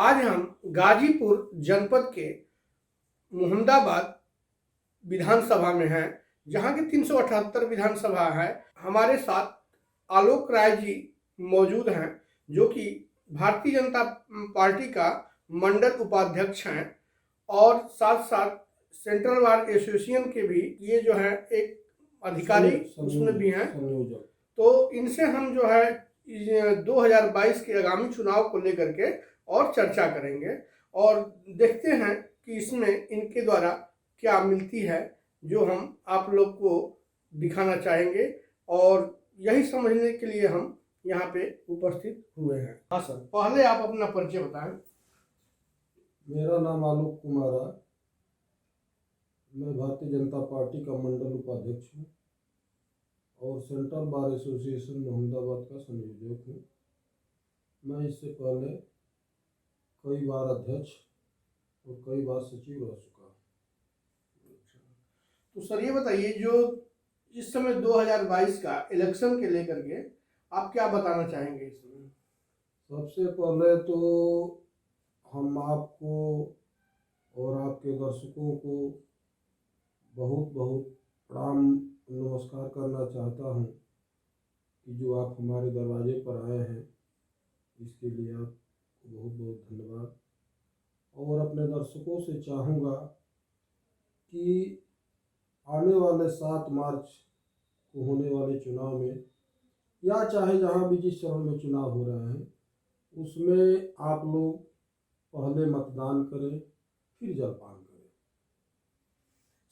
आज हम गाजीपुर जनपद के मोहम्मदाबाद विधानसभा में हैं, जहां की 378 विधानसभा है। हमारे साथ आलोक राय जी मौजूद हैं, जो कि भारतीय जनता पार्टी का मंडल उपाध्यक्ष हैं और साथ साथ सेंट्रल बार एसोसिएशन के भी ये जो है एक अधिकारी उसमें भी हैं। तो इनसे हम जो है 2022 के आगामी चुनाव को लेकर के और चर्चा करेंगे और देखते हैं कि इसमें इनके द्वारा क्या मिलती है, जो हम आप लोग को दिखाना चाहेंगे और यही समझने के लिए हम यहाँ पे उपस्थित हुए हैं। हाँ सर, पहले आप अपना परिचय बताएं। मेरा नाम आलोक कुमार है। मैं भारतीय जनता पार्टी का मंडल उपाध्यक्ष हूँ और सेंट्रल बार एसोसिएशन मोहम्मदाबाद का संयोजक हूँ। मैं इससे पहले कई बार अध्यक्ष और कई बार सचिव रह चुका हूँ। तो सर ये बताइए, जो इस समय 2022 का इलेक्शन के लेकर के आप क्या बताना चाहेंगे इसमें? सबसे पहले तो हम आपको और आपके दर्शकों को बहुत बहुत प्रणाम नमस्कार करना चाहता हूं कि जो आप हमारे दरवाजे पर आए हैं, इसके लिए आपको बहुत बहुत धन्यवाद। और अपने दर्शकों से चाहूँगा कि आने वाले 7 मार्च को होने वाले चुनाव में या चाहे जहाँ भी जिस शहर में चुनाव हो रहे हैं, उसमें आप लोग पहले मतदान करें, फिर जलपान करें।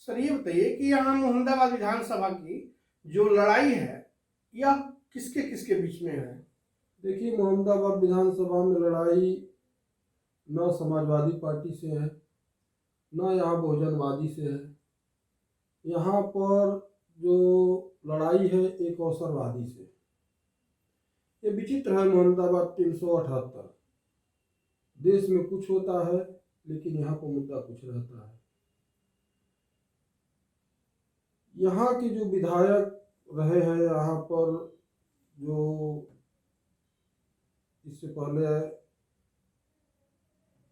सर ये बताइए कि यहाँ मोहम्मदाबाद विधानसभा की जो लड़ाई है, यह किसके किसके बीच में है? देखिए, मोहम्मदाबाद विधानसभा में लड़ाई न समाजवादी पार्टी से है, न यहाँ बहुजनवादी से है। यहाँ पर जो लड़ाई है एक अवसरवादी से। ये विचित्र है, मोहम्मदाबाद 378 देश में कुछ होता है, लेकिन यहाँ पर मुद्दा कुछ रहता है। यहाँ के जो विधायक रहे हैं, यहाँ पर जो इससे पहले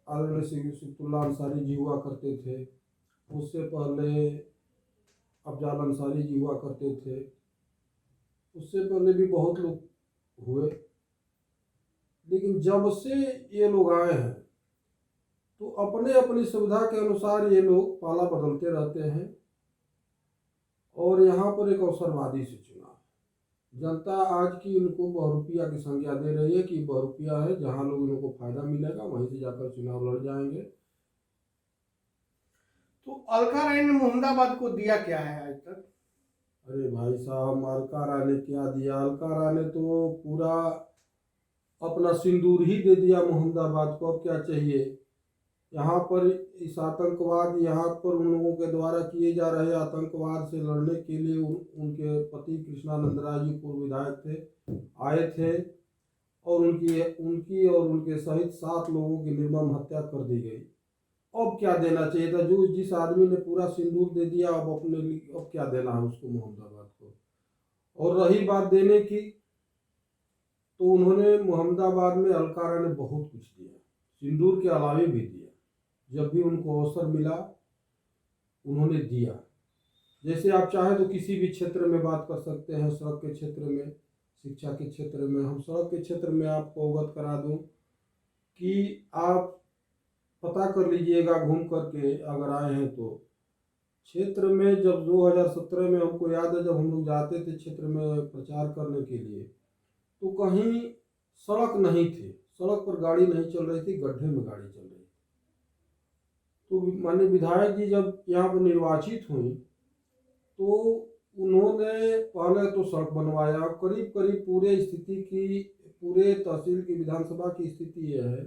आदरणीय सिद्दुल्लाह अंसारी जी हुआ करते थे, उससे पहले अफजाल अंसारी जी हुआ करते थे, उससे पहले भी बहुत लोग हुए। लेकिन जब से ये लोग आए हैं तो अपने अपनी सुविधा के अनुसार ये लोग पाला बदलते रहते हैं और यहाँ पर एक अवसरवादी से चुनाव। जनता आज की इनको बहुरुपिया की संज्ञा दे रही है कि बहुरुपिया है, जहाँ लोग इनको फायदा मिलेगा वहीं से जाकर चुनाव लड़ जाएंगे। तो अलका राय ने मोहम्मदाबाद को दिया क्या है आज तक? अरे भाई साहब, अलका राय ने क्या दिया? अलका राय ने तो पूरा अपना सिंदूर ही दे दिया मोहम्मदाबाद को। अब क्या चाहिए? यहाँ पर इस आतंकवाद, यहाँ पर उन लोगों के द्वारा किए जा रहे आतंकवाद से लड़ने के लिए उनके पति कृष्णानंद राय जी पूर्व विधायक थे, आए थे और उनकी और उनके सहित 7 लोगों की निर्मम हत्या कर दी गई। अब क्या देना चाहिए था? जो जिस आदमी ने पूरा सिंदूर दे दिया, अब अपने लिए अब क्या देना है उसको, मोहम्मदाबाद को। और रही बात देने की, तो उन्होंने मोहम्मदाबाद में अलका राय ने बहुत कुछ दिया, सिंदूर के अलावे भी दिया। जब भी उनको अवसर मिला उन्होंने दिया। जैसे आप चाहें तो किसी भी क्षेत्र में बात कर सकते हैं, सड़क के क्षेत्र में, शिक्षा के क्षेत्र में। हम सड़क के क्षेत्र में आपको अवगत करा दूं कि आप पता कर लीजिएगा घूम करके, अगर आए हैं तो। क्षेत्र में जब 2017 में, हमको याद है जब हम लोग जाते थे क्षेत्र में प्रचार करने के लिए, तो कहीं सड़क नहीं थी, सड़क पर गाड़ी नहीं चल रही थी, गड्ढे में गाड़ी चल रही थी। तो माननीय विधायक जी जब यहाँ पर निर्वाचित हुई तो उन्होंने पहले तो सड़क बनवाया। करीब करीब पूरे तहसील की विधानसभा की स्थिति यह है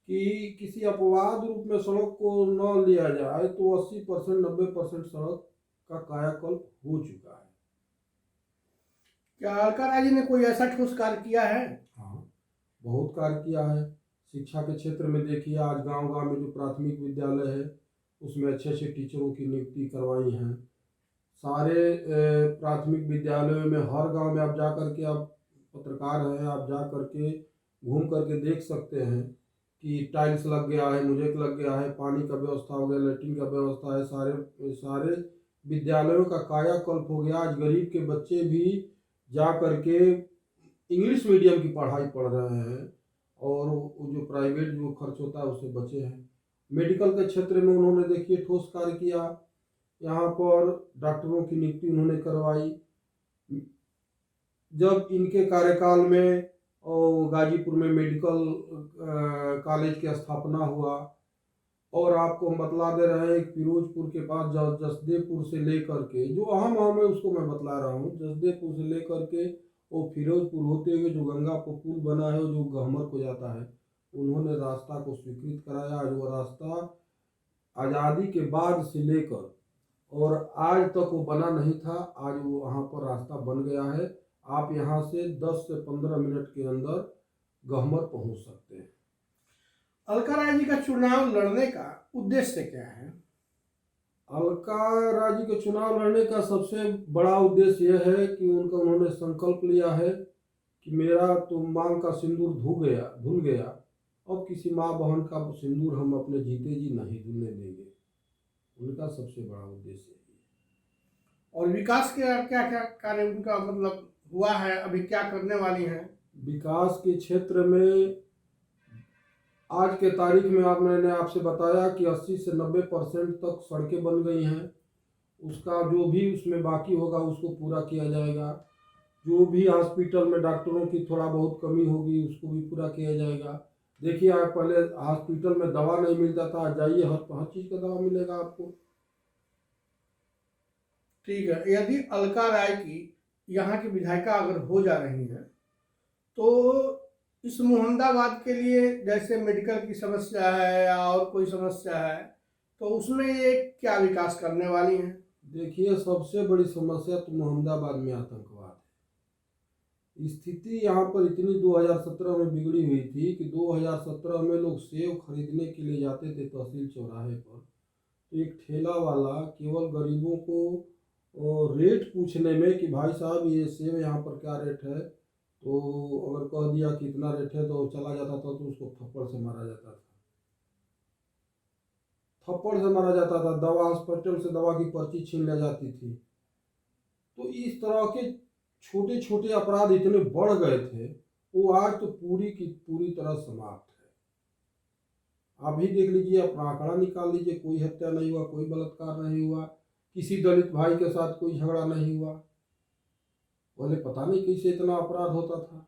कि किसी अपवाद रूप में सड़क को न लिया जाए तो 80% 90% सड़क का कायाकल्प हो चुका है। क्या अलका राय जी ने कोई ऐसा ठोस कार्य किया है? हाँ, बहुत कार्य किया है। शिक्षा के क्षेत्र में देखिए, आज गांव-गांव में जो प्राथमिक विद्यालय है उसमें अच्छे अच्छे टीचरों की नियुक्ति करवाई हैं। सारे प्राथमिक विद्यालयों में, हर गांव में आप जा कर के, आप पत्रकार हैं, आप जा कर के घूम कर के देख सकते हैं कि टाइल्स लग गया है, मुझे लग गया है, पानी का व्यवस्था हो गया, लेटरिन का व्यवस्था है, सारे सारे विद्यालयों का कायाकल्प हो गया। आज गरीब के बच्चे भी जा करके इंग्लिश मीडियम की पढ़ाई पढ़ रहे हैं और वो जो प्राइवेट जो खर्च होता है उससे बचे हैं। मेडिकल के क्षेत्र में उन्होंने देखिए ठोस कार्य किया। यहाँ पर डॉक्टरों की नियुक्ति उन्होंने करवाई। जब इनके कार्यकाल में गाजीपुर में मेडिकल कॉलेज की स्थापना हुआ, और आपको हम बतला दे रहे हैं फिरोजपुर के पास जसदेवपुर से लेकर के, जो अहम अहम है उसको मैं बतला रहा हूँ, जसदेवपुर से लेकर के वो फिरोजपुर होते हुए जो गंगा पर पुल बना है जो गहमर को जाता है, उन्होंने रास्ता को स्वीकृत कराया। आज वो रास्ता आज़ादी के बाद से लेकर और आज तक वो बना नहीं था, आज वो वहाँ पर रास्ता बन गया है। आप यहाँ से 10 से 15 मिनट के अंदर गहमर पहुँच सकते हैं। अलका राय जी का चुनाव लड़ने का उद्देश्य क्या है? अलका राय जी के चुनाव लड़ने का सबसे बड़ा उद्देश्य यह है कि उन्होंने संकल्प लिया है कि मेरा तो मांग का सिंदूर धुल गया, अब किसी माँ बहन का सिंदूर हम अपने जीते जी नहीं धुलने देंगे। उनका सबसे बड़ा उद्देश्य है। और विकास के क्या क्या कार्य उनका मतलब हुआ है, अभी क्या करने वाली हैं? विकास के क्षेत्र में आज के तारीख में मैंने आपसे बताया कि 80 से 90% तक सड़कें बन गई हैं। उसका जो भी उसमें बाकी होगा उसको पूरा किया जाएगा। जो भी हॉस्पिटल में डॉक्टरों की थोड़ा बहुत कमी होगी उसको भी पूरा किया जाएगा। देखिए, आप पहले हॉस्पिटल में दवा नहीं मिलता था, जाइए हर चीज़ का दवा मिलेगा आपको। ठीक है, यदि अलका राय की यहाँ की विधायिका अगर हो जा रही हैं तो इस मुहम्मदाबाद के लिए जैसे मेडिकल की समस्या है या और कोई समस्या है तो उसमें ये क्या विकास करने वाली हैं? देखिए, सबसे बड़ी समस्या तो मुहम्मदाबाद में आतंकवाद है। स्थिति यहाँ पर इतनी 2017 में बिगड़ी हुई थी कि 2017 में लोग सेव खरीदने के लिए जाते थे तहसील चौराहे पर, तो एक ठेला वाला केवल गरीबों को रेट पूछने में कि भाई साहब ये सेव यहाँ पर क्या रेट है, तो अगर कह दिया कि इतना रेट है तो चला जाता था, तो उसको थप्पड़ से मारा जाता था। दवा हॉस्पिटल से दवा की पर्ची छीन ले जाती थी। तो इस तरह के छोटे छोटे अपराध इतने बढ़ गए थे, वो आज तो पूरी की पूरी तरह समाप्त है। आप ही देख लीजिए, अपना आंकड़ा निकाल लीजिए, कोई हत्या नहीं हुआ, कोई बलात्कार नहीं हुआ, किसी दलित भाई के साथ कोई झगड़ा नहीं हुआ। पहले पता नहीं कैसे इतना अपराध होता था।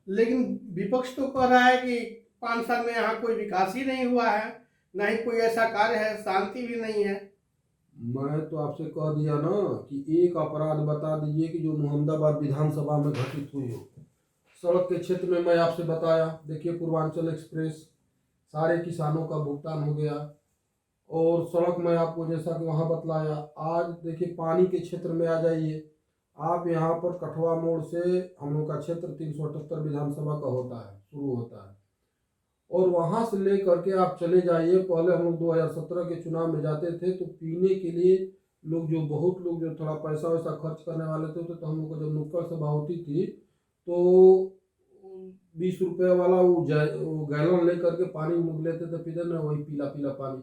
लेकिन विपक्ष तो कह रहा है कि 5 साल में यहाँ कोई विकास ही नहीं हुआ है, ना ही कोई ऐसा कार्य है, शांति भी नहीं है। मैं तो आपसे कह दिया ना कि एक अपराध बता दीजिए कि जो मुहम्मदाबाद विधानसभा में घटित हुई हो। सड़क के क्षेत्र में मैं आपसे बताया, देखिए पूर्वांचल एक्सप्रेस सारे किसानों का भुगतान हो गया। और सड़क में आपको जैसा कि वहाँ बतलाया, आज देखिए पानी के क्षेत्र में आ जाइए आप। यहाँ पर कठवा मोड़ से हम लोग का क्षेत्र 378 विधानसभा का होता है, शुरू होता है, और वहाँ से ले करके आप चले जाइए। पहले हम लोग 2017 के चुनाव में जाते थे तो पीने के लिए लोग जो थोड़ा पैसा वैसा खर्च करने वाले थे, तो हम लोग को जब नुक्कड़ सभा होती थी तो 20 रुपये वाला वो गैलन ले करके पानी लोग लेते थे, पीते ना, वही पीला पीला पानी।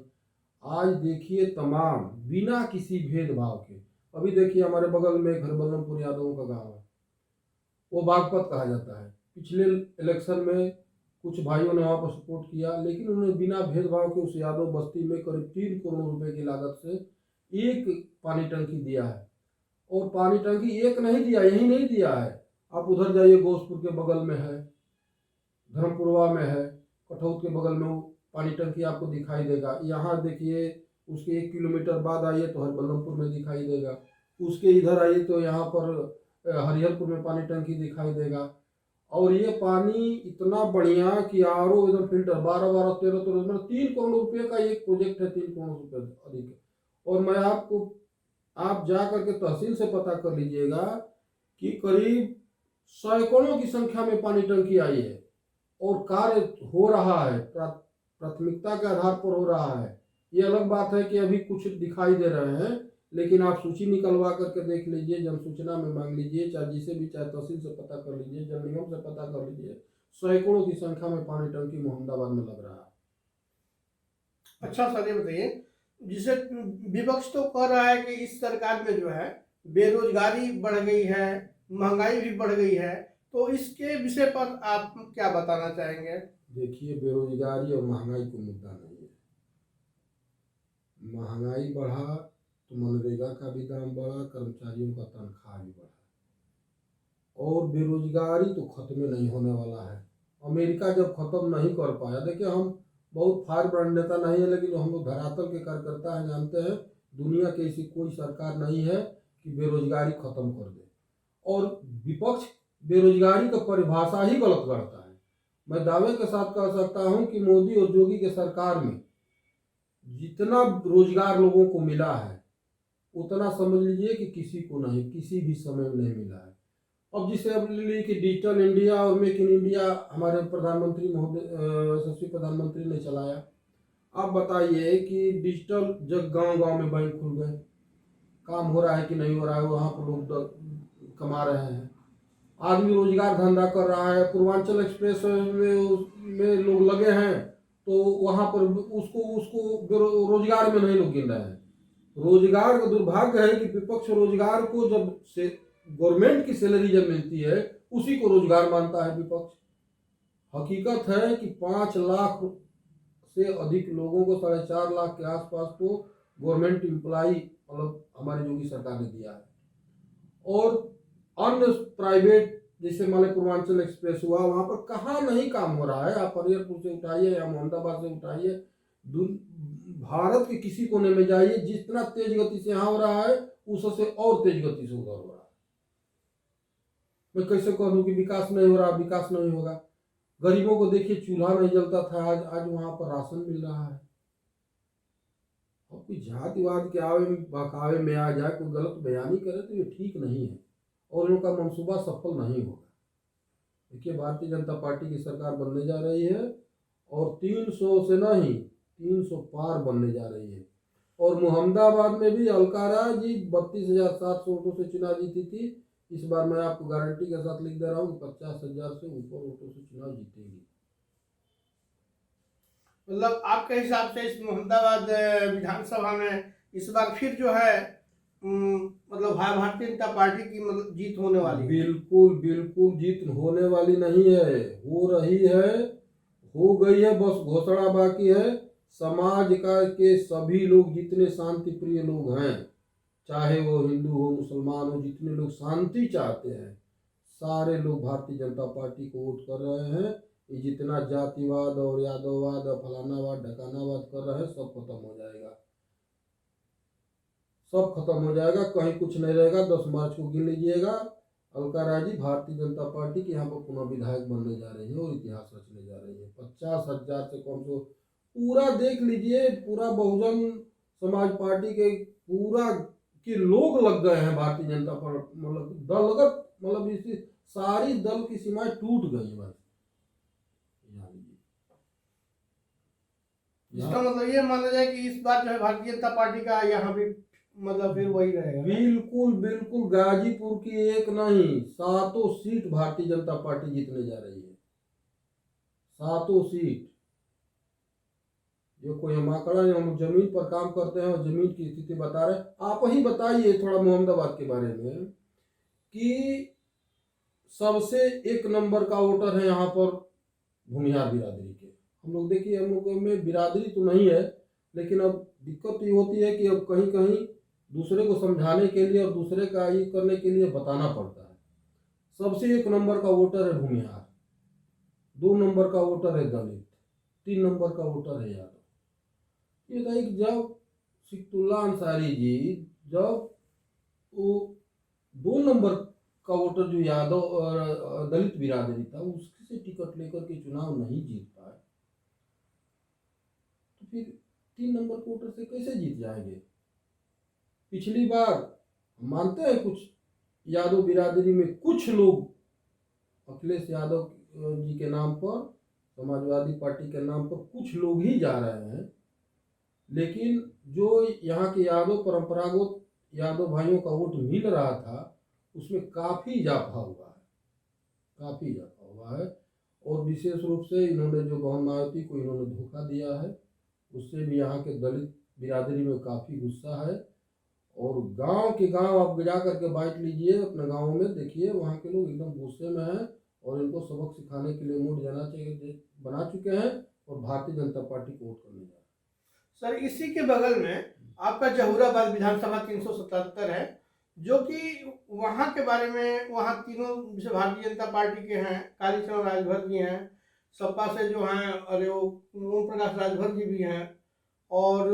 आज देखिए तमाम बिना किसी भेदभाव के, अभी देखिए हमारे बगल में घर बल्लमपुर यादवों का गांव है, वो बागपत कहा जाता है। पिछले इलेक्शन में कुछ भाइयों ने वहाँ पर सपोर्ट किया, लेकिन उन्होंने बिना भेदभाव के उस यादव बस्ती में करीब 3 करोड़ रुपए की लागत से एक पानी टंकी दिया है। और पानी टंकी एक नहीं दिया, यही नहीं दिया है, आप उधर जाइए, घोषपुर के बगल में है, धर्मपुरवा में है, कठौत के बगल में वो पानी टंकी आपको दिखाई देगा। यहाँ देखिए उसके 1 किलोमीटर बाद आइए तो हरबल्लमपुर में दिखाई देगा, उसके इधर आइए तो यहाँ पर हरिहरपुर में पानी टंकी दिखाई देगा। और ये पानी इतना बढ़िया कि आरओ एकदम फिल्टर 12 13 मतलब 3 करोड़ रुपये का एक प्रोजेक्ट है, 3 करोड़ रुपये अधिक है। और मैं आपको, आप जा करके तहसील से पता कर लीजिएगा कि करीब सैकड़ों की संख्या में पानी टंकी आई है और कार्य हो रहा है, प्राथमिकता के आधार पर हो रहा है। ये अलग बात है कि अभी कुछ दिखाई दे रहे हैं, लेकिन आप सूची निकलवा करके देख लीजिए, जन सूचना में मांग लीजिए, चाहे जिसे भी, चाहे तहसील से पता कर लीजिए, जन निगम से पता कर लीजिए, सैकड़ों की संख्या में पानी टंकी मोहम्मदाबाद में लग रहा है। अच्छा सर, ये बताइए, जिसे विपक्ष तो कह रहा है कि इस सरकार में जो है बेरोजगारी बढ़ गई है, महंगाई भी बढ़ गई है, तो इसके विषय पर आप क्या बताना चाहेंगे? देखिए, बेरोजगारी और महंगाई को मुद्दा नहीं है। महंगाई बढ़ा तो मनरेगा का भी दाम बढ़ा, कर्मचारियों का तनख्वाह भी बढ़ा, और बेरोजगारी तो खत्म नहीं होने वाला है। अमेरिका जब खत्म नहीं कर पाया, देखिए हम बहुत फार ब्रांड नेता नहीं है, लेकिन जो हम लोग धरातल के कार्यकर्ता हैं जानते हैं, दुनिया की ऐसी कोई सरकार नहीं है कि बेरोजगारी खत्म कर दे। और विपक्ष बेरोजगारी का परिभाषा ही गलत करता है। मैं दावे के साथ कह सकता हूं कि मोदी और योगी के सरकार में जितना रोजगार लोगों को मिला है, उतना समझ लीजिए कि किसी को नहीं, किसी भी समय में नहीं मिला है। अब जिसे अब ले लीजिए कि डिजिटल इंडिया और मेक इन इंडिया हमारे प्रधानमंत्री महोदय, यशस्वी प्रधानमंत्री ने चलाया। आप बताइए कि डिजिटल जब गांव गांव में बैंक खुल गए, काम हो रहा है कि नहीं हो रहा है, वहाँ पर लोग कमा रहे हैं, आदमी रोजगार धंधा कर रहा है। पूर्वांचल एक्सप्रेस में लोग लगे हैं, तो वहाँ पर उसको उसको रोजगार में नहीं लोग गिन रहे हैं। रोजगार का दुर्भाग्य है कि विपक्ष रोजगार को जब से गवर्नमेंट की सैलरी जब मिलती है, उसी को रोजगार मानता है विपक्ष। हकीकत है कि 5 लाख से अधिक लोगों को 4.5 लाख के आसपास तो गवर्नमेंट एम्प्लॉई मतलब हमारी योगी सरकार ने दिया है। और अन्य प्राइवेट जैसे मान पूर्वांचल एक्सप्रेस हुआ, वहां पर कहाँ नहीं काम हो रहा है। आप हरिहरपुर से उठाइए या मोहम्मदाबाद से उठाइए, भारत के किसी कोने में जाइए, जितना तेज गति से यहाँ हो रहा है उससे और तेज गति से उधर हो रहा है। मैं कैसे कहूँ कि विकास नहीं हो रहा, विकास नहीं होगा। गरीबों को देखिए, चूल्हा नहीं जलता था, आज वहां पर राशन मिल रहा है। और कोई जातिवाद के आवे बहकावे में आ जाए, कोई गलत बयानी करे तो ये ठीक नहीं है, और उनका मंसूबा सफल नहीं होगा। देखिए, भारतीय जनता पार्टी की सरकार बनने जा रही है, और 300 से नहीं 300 पार बनने जा रही है। और मोहम्मदाबाद में भी अलका राय जी 32,700 वोटों से चुनाव जीती थी। इस बार मैं आपको गारंटी के साथ लिख दे रहा हूँ 50,000 से ऊपर वोटों से चुनाव जीतेगी। मतलब आपके हिसाब से इस मोहम्मदाबाद विधानसभा में इस बार फिर जो है मतलब भारतीय जनता पार्टी की मतलब जीत होने वाली है? बिल्कुल बिल्कुल जीत होने वाली नहीं है, हो रही है, हो गई है, बस घोषणा बाकी है। समाज का के सभी लोग, जितने शांति प्रिय लोग हैं, चाहे वो हिंदू हो मुसलमान हो, जितने लोग शांति चाहते हैं, सारे लोग भारतीय जनता पार्टी को वोट कर रहे हैं। ये जितना जातिवाद और यादववाद और फलानावाद ढकानावाद कर रहे हैं, सब खत्म हो जाएगा, सब खत्म हो जाएगा, कहीं कुछ नहीं रहेगा। 10 मार्च को गिन लीजिएगा, अलका राय जी भारतीय जनता पार्टी के यहाँ पर पुनः विधायक बनने जा रही है और इतिहास रचने जा रही है। 50,000 से कम से पूरा देख लीजिए, पूरा बहुजन समाज पार्टी के पूरा के लोग लग गए हैं भारतीय जनता पार्टी, मतलब दलगत, मतलब इसी सारी दल की सीमाएं टूट गई बस। इसका मतलब ये माना जाए कि इस बार जो है भारतीय जनता पार्टी का यहाँ भी मतलब फिर वही रहेगा? बिल्कुल बिल्कुल, गाजीपुर की एक नहीं 7 सीट भारतीय जनता पार्टी जीतने जा रही है, 7 सीट। जो कोई हम आंकड़ा नहीं, हम जमीन पर काम करते हैं और जमीन की स्थिति बता रहे। आप ही बताइए थोड़ा मोहम्मदाबाद के बारे में कि सबसे 1 नंबर का वोटर है यहाँ पर भूमिहार बिरादरी के। हम लोग देखिए, हम लोग में बिरादरी तो नहीं है, लेकिन अब दिक्कत ये होती है कि अब कहीं कहीं दूसरे को समझाने के लिए और दूसरे का ये करने के लिए बताना पड़ता है। सबसे 1 नंबर का वोटर है भूमिहार, 2 नंबर का वोटर है दलित, 3 नंबर का वोटर है यादव। ये बताइए कि जब सिकतुल्ला अंसारी जी, जब वो 2 नंबर का वोटर जो यादव और दलित बिरादरी था, उससे टिकट लेकर के चुनाव नहीं जीत पाए, तो फिर 3 नंबर के वोटर से कैसे जीत जाएंगे? पिछली बार मानते हैं कुछ यादव बिरादरी में कुछ लोग अखिलेश यादव जी के नाम पर, समाजवादी पार्टी के नाम पर कुछ लोग ही जा रहे हैं, लेकिन जो यहाँ के यादव परंपरागत यादव भाइयों का वोट मिल रहा था, उसमें काफ़ी इजाफा हुआ है, काफ़ी इजाफा हुआ है। और विशेष रूप से इन्होंने जो बहन मायावती को इन्होंने धोखा दिया है, उससे भी यहाँ के दलित बिरादरी में काफ़ी गुस्सा है। और गांव के गांव आप जा करके बाइट लीजिए अपने गाँव में, देखिए वहाँ के लोग एकदम गुस्से में हैं और इनको सबक सिखाने के लिए मूड बना चुके हैं और भारतीय जनता पार्टी को वोट करने जा रहे हैं। सर, इसी के बगल में आपका जहूराबाद विधानसभा 377 है, जो कि वहाँ के बारे में, वहाँ तीनों जैसे भारतीय जनता पार्टी के हैं, कालीचरण राजभर जी हैं, सपा से जो हैं अरे वो ओम प्रकाश राजभर जी भी हैं और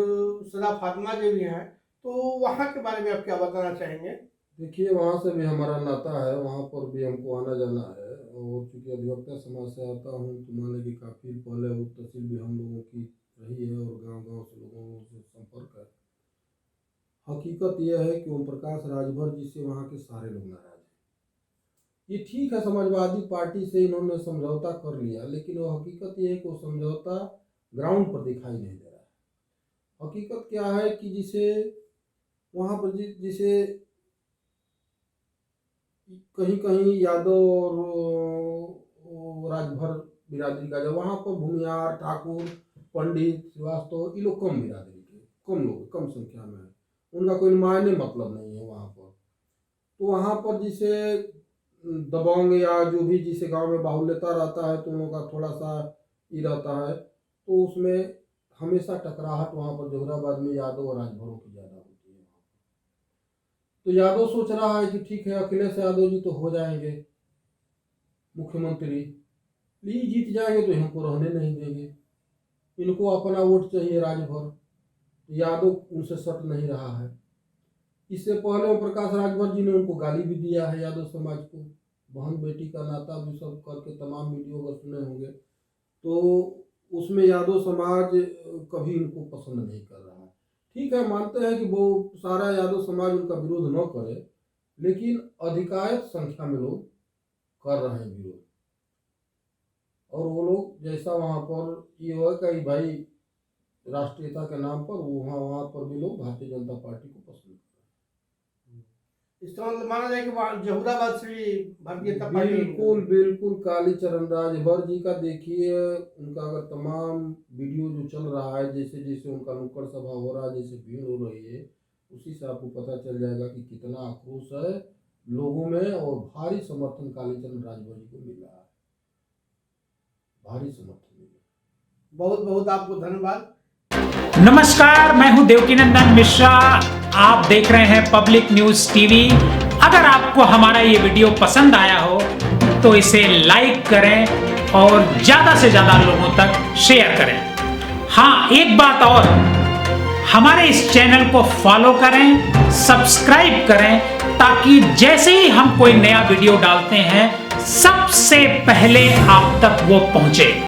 सदा फातिमा जी भी हैं, तो वहाँ के बारे में आप क्या बताना चाहेंगे? देखिए, वहाँ से भी हमारा नाता है, वहाँ पर भी हमको आना जाना है। और चूँकि अधिवक्ता समाज से आता हूँ तो माने कि काफ़ी पहले वो तहसील भी हम लोगों की रही है और गांव-गांव से लोगों से संपर्क है। हकीकत यह है कि ओम प्रकाश राजभर जी से वहाँ के सारे लोग नाराज हैं। ये ठीक है, समाजवादी पार्टी से इन्होंने समझौता कर लिया, लेकिन वो हकीकत ये है कि वो समझौता ग्राउंड पर दिखाई नहीं दे रहा है। हकीकत क्या है कि जिसे वहाँ पर जिसे कहीं कहीं यादव और राजभर बिरादरी का, जब वहाँ पर भूमियार, ठाकुर, पंडित, श्रीवास्तव, ये लोग कम बिरादरी के, कम लोग, कम संख्या में है, उनका कोई मायने मतलब नहीं है वहाँ पर। तो वहाँ पर जिसे दबंग या जो भी जिसे गांव में बाहुल्यता रहता है तो उनका थोड़ा सा ये रहता है, तो उसमें हमेशा टकराहट वहाँ पर जहूराबाद में यादव और राजभरों की ज़्यादा होती है। तो यादव सोच रहा है कि ठीक है, अखिलेश यादव जी तो हो जाएंगे मुख्यमंत्री, ये जीत जाएंगे तो हमको रहने नहीं देंगे, इनको अपना वोट चाहिए राजभर। यादव उनसे सट नहीं रहा है। इससे पहले ओम प्रकाश राजभर जी ने उनको गाली भी दिया है यादव समाज को, बहन बेटी का नाता भी सब करके तमाम वीडियो अगर सुने होंगे, तो उसमें यादव समाज कभी इनको पसंद नहीं कर रहा है। ठीक है, मानते हैं कि वो सारा यादव समाज उनका विरोध न करे, लेकिन अधिकांश संख्या में लोग कर रहे हैं विरोध। और वो लोग जैसा वहाँ पर ये हुआ कि भाई राष्ट्रीयता के नाम पर वहाँ पर भी लोग भारतीय जनता पार्टी को पसंद करते हैं। इस तरह मतलब माना जाए कि जहूराबाद से भी भारतीय जनता पार्टी बिल्कुल कालीचरण राजभर जी का देखिए, उनका अगर तमाम वीडियो जो चल रहा है, जैसे जैसे उनका नुक्कड़ सभा हो रहा है, जैसे भीड़ हो रही है, उसी से आपको पता चल जाएगा कि कितना आक्रोश है लोगों में और भारी समर्थन कालीचरण राजभर जी को मिल रहा है, भारी समर्थन मिल रहा है। बहुत बहुत आपको धन्यवाद। नमस्कार, मैं हूं देवकीनंदन मिश्रा। आप देख रहे हैं पब्लिक न्यूज टीवी। अगर आपको हमारा ये वीडियो पसंद आया हो तो इसे लाइक करें और ज्यादा से ज्यादा लोगों तक शेयर करें। हाँ, एक बात और, हमारे इस चैनल को फॉलो करें, सब्सक्राइब करें, ताकि जैसे ही हम कोई नया वीडियो डालते हैं सबसे पहले आप तक वो पहुंचे।